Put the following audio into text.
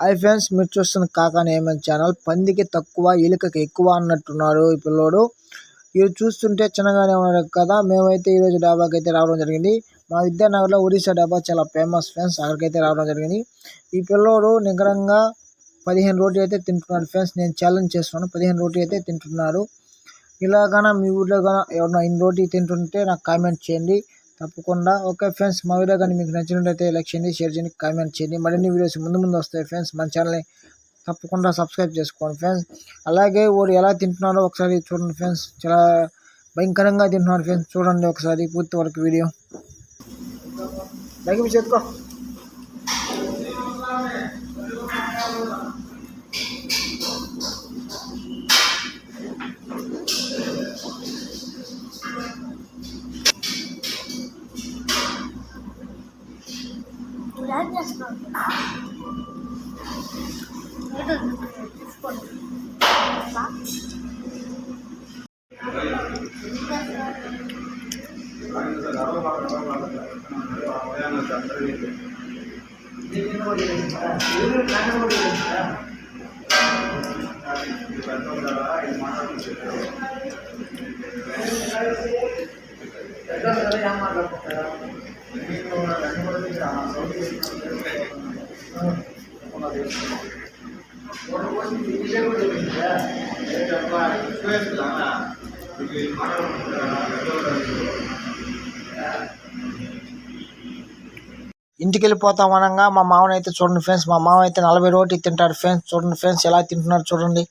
Hi friends, మీరు చూస్తున్న కాకా నేమన్ ఛానల్. పందికి తక్కువ ఎలుకకి ఎక్కువ అన్నట్టున్నాడు ఈ పిల్లోడు. ఇవి చూస్తుంటే చిన్నగానే ఉన్నాడు కదా. మేమైతే ఈరోజు డాబాకి అయితే రావడం జరిగింది. మా విద్యానగర్లో ఒడిశా డాబా చాలా ఫేమస్ ఫ్రెండ్స్. అక్కడికైతే రావడం జరిగింది. ఈ పిల్లోడు నికరంగా 15 రోటీ అయితే తింటున్నాడు ఫ్రెండ్స్. నేను ఛాలెంజ్ చేస్తున్నాను, 15 రోటీ అయితే తింటున్నారు. ఇలాగన మీ ఊర్లో ఎవరైనా ఇన్ని రోటీ తింటుంటే నాకు కామెంట్ చేయండి తప్పకుండా. ఓకే ఫ్రెండ్స్, మా వీడియో కానీ మీకు నచ్చినట్లయితే లైక్ చేయండి, షేర్ చేయండి, కామెంట్ చేయండి. మరిన్ని వీడియోస్ ముందు వస్తాయి ఫ్రెండ్స్. మన ఛానల్ని తప్పకుండా సబ్స్క్రైబ్ చేసుకోండి ఫ్రెండ్స్. అలాగే వాడు ఎలా తింటున్నారో ఒకసారి చూడండి ఫ్రెండ్స్. చాలా భయంకరంగా తింటున్నారు ఫ్రెండ్స్. చూడండి ఒకసారి పూర్తి వరకు వీడియో. చెప్పుకో. ఇంటికి వెళ్ళిపోతాం అనగా మా మామని అయితే చూడండి ఫ్రెండ్స్. మా మామ అయితే 40 రోటీ తింటాడు ఫ్రెండ్స్. చూడండి ఫ్రెండ్స్ ఎలా తింటున్నారు చూడండి.